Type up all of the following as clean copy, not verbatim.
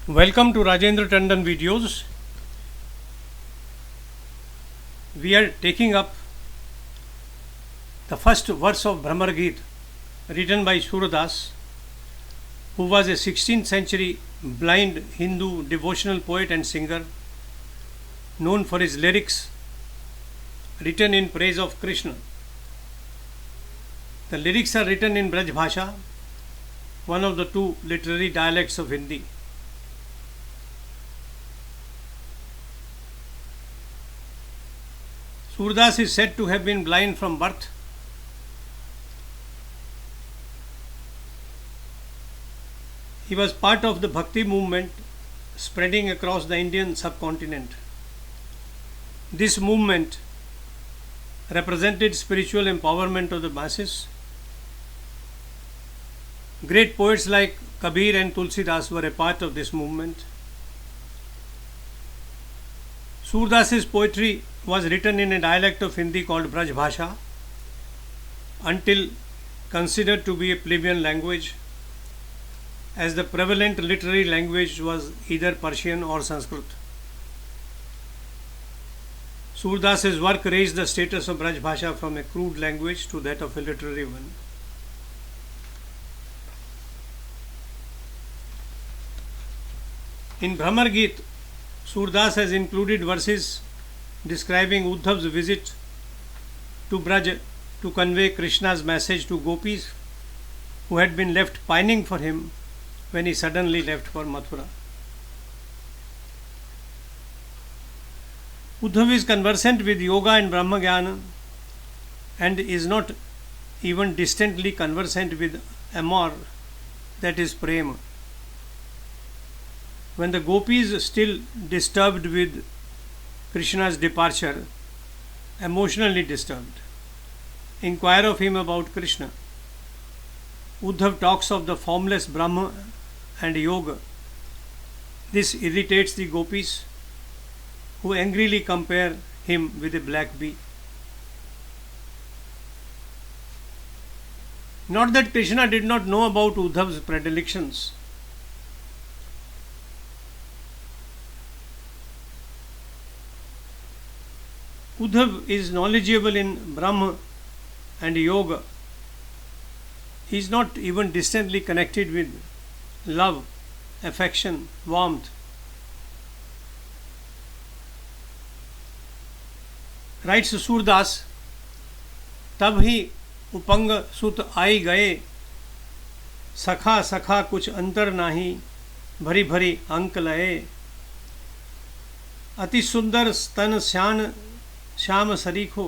Welcome to Rajendra Tandon videos. We are taking up the first verse of Bhramar Geet written by Surdas, who was a 16th century blind Hindu devotional poet and singer known for his lyrics written in praise of Krishna. The lyrics are written in Braj Bhasha, one of the two literary dialects of Hindi. Surdas is said to have been blind from birth. He was part of the Bhakti movement spreading across the Indian subcontinent. This movement represented spiritual empowerment of the masses. Great poets like Kabir and Tulsidas were a part of this movement. Surdas's poetry was written in a dialect of Hindi called Braj Bhasha until considered to be a plebeian language, as the prevalent literary language was either Persian or Sanskrit. Surdas's work raised the status of Braj Bhasha from a crude language to that of a literary one. In Bhramar Geet, Surdas has included verses describing Uddhav's visit to Braj to convey Krishna's message to gopis who had been left pining for him when he suddenly left for Mathura. Uddhav is conversant with yoga and Brahma Jnana and is not even distantly conversant with amor, that is prema. When the gopis, still disturbed with Krishna's departure, emotionally disturbed, inquire of him about Krishna, Uddhav talks of the formless Brahma and Yoga. This irritates the gopis, who angrily compare him with a black bee. Not that Krishna did not know about Uddhav's predilections. Uddhav is knowledgeable in Brahma and Yoga. He is not even distantly connected with love, affection, warmth. Writes Surdas, तब ही उपंग सुत आई गए, सखा सखा कुछ अंतर नाही, भरी भरी अंक लए, अति सुंदर स्तन श्यान श्याम सरीखो,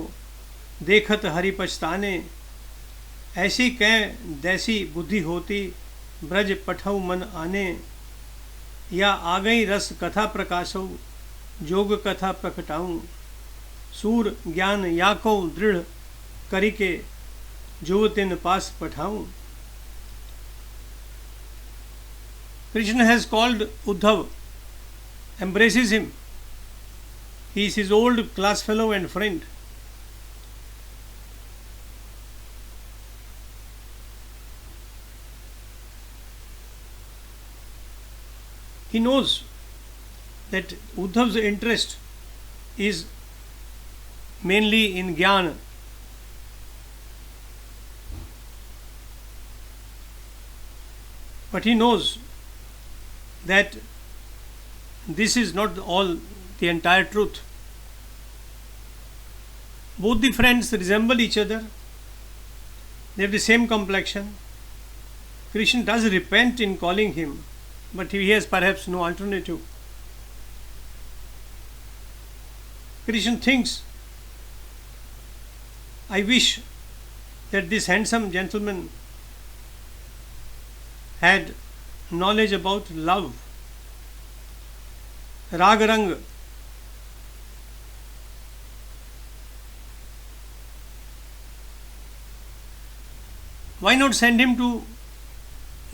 देखत हरि पछताने, ऐसी कै दैसी बुद्धि होती, ब्रज पठौ मन आने, या आ गई रस कथा प्रकाशौ, जोग कथा प्रकटाऊं, सूर ज्ञान याको दृढ़ करिके, जुवतिन पास पठाऊं. Krishna has called Uddhav, embraces him. He is his old class fellow and friend. He knows that Uddhav's interest is mainly in Jnana. But he knows that this is not all the entire truth. Both the friends resemble each other. They have the same complexion. Krishna does repent in calling him, but he has perhaps no alternative. Krishna thinks, I wish that this handsome gentleman had knowledge about love, Rag Rang. Why not send him to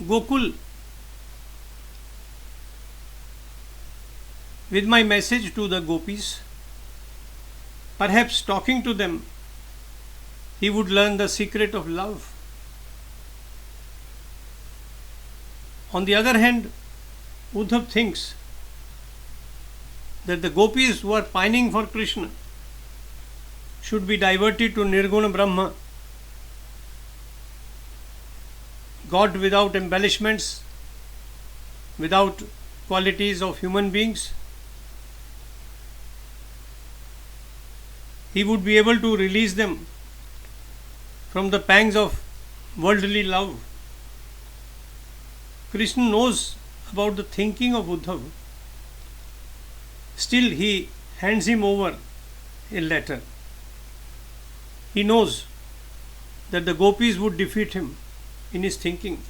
Gokul with my message to the gopis? Perhaps talking to them, he would learn the secret of love. On the other hand, Uddhav thinks that the gopis who are pining for Krishna should be diverted to Nirguna Brahma, God without embellishments, without qualities of human beings. He would be able to release them from the pangs of worldly love. Krishna knows about the thinking of Uddhav. Still, he hands him over a letter. He knows that the gopis would defeat him in his thinking.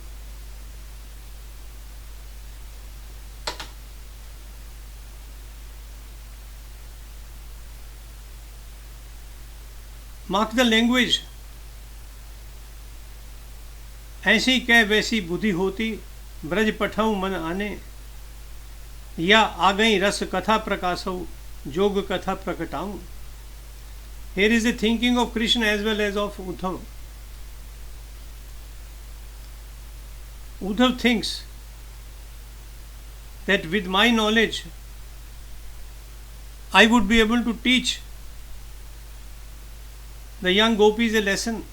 Mark the language. ऐसी कह वैसी बुद्धि होती ब्रज पठाऊं मन आने, या आ गई रस कथा प्रकाशऊ जोग कथा प्रकटाऊं. Here is the thinking of Krishna as well as of Uddhav. Uddhav thinks that with my knowledge I would be able to teach the young gopis a lesson.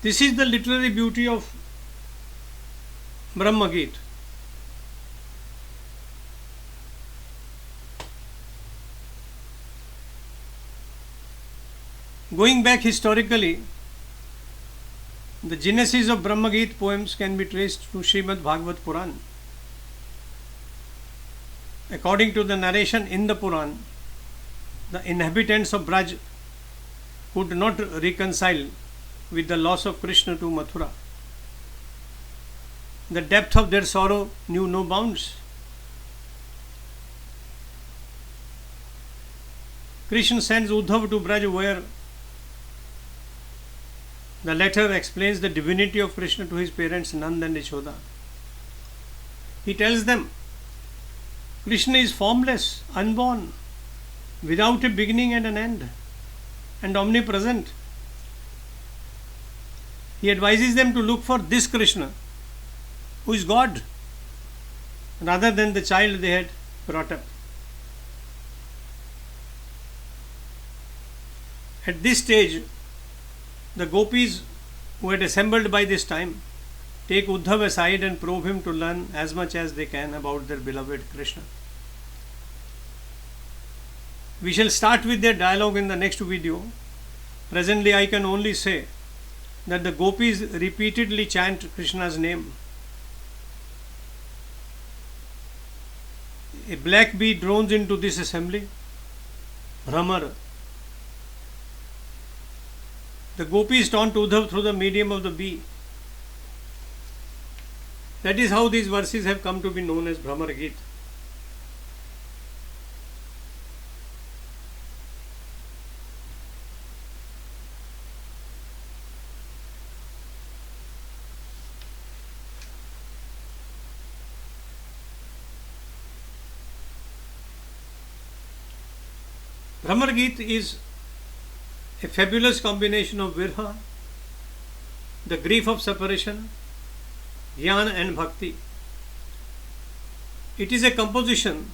This is the literary beauty of Brahma Gita. Going back historically, the genesis of Brahma Gita poems can be traced to Srimad Bhagavad Puran. According to the narration in the Puran, the inhabitants of Braj could not reconcile with the loss of Krishna to Mathura. The depth of their sorrow knew no bounds. Krishna sends Uddhav to Braj, where the letter explains the divinity of Krishna to his parents Nanda and Yashoda. He tells them Krishna is formless, unborn, without a beginning and an end, and omnipresent. He advises them to look for this Krishna, who is God, rather than the child they had brought up. At this stage, the gopis who had assembled by this time take Uddhav aside and probe him to learn as much as they can about their beloved Krishna. We shall start with their dialogue in the next video. Presently, I can only say that the gopis repeatedly chant Krishna's name. A black bee drones into this assembly. Bhramar. The gopis taunt Uddhav through the medium of the bee. That is how these verses have come to be known as Bhramar Gita. Bhramar Gita is a fabulous combination of Virha, the grief of separation, Jnana and Bhakti. It is a composition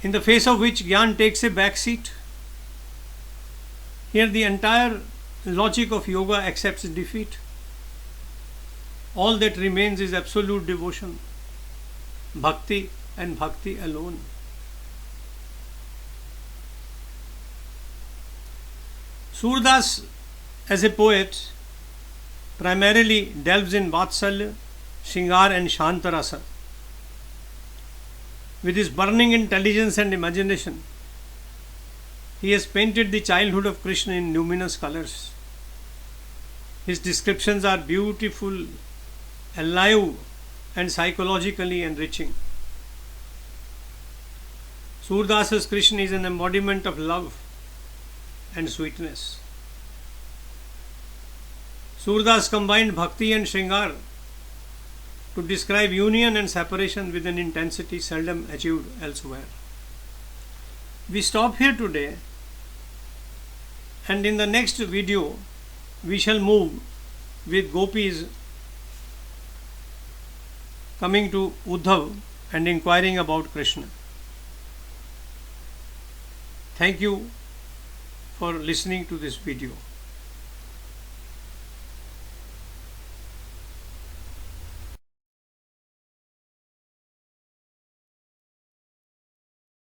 in the face of which Jnana takes a back seat. Here the entire logic of yoga accepts defeat. All that remains is absolute devotion, Bhakti and Bhakti alone. Surdas, as a poet, primarily delves in Vatsalya, Shringar and Shantarasa. With his burning intelligence and imagination, he has painted the childhood of Krishna in luminous colors. His descriptions are beautiful, alive, and psychologically enriching. Surdasa's Krishna is an embodiment of love and sweetness. Surdas combined bhakti and shringar to describe union and separation with an intensity seldom achieved elsewhere. We stop here today, and in the next video we shall move with gopis coming to Uddhav and inquiring about Krishna. Thank you for listening to this video.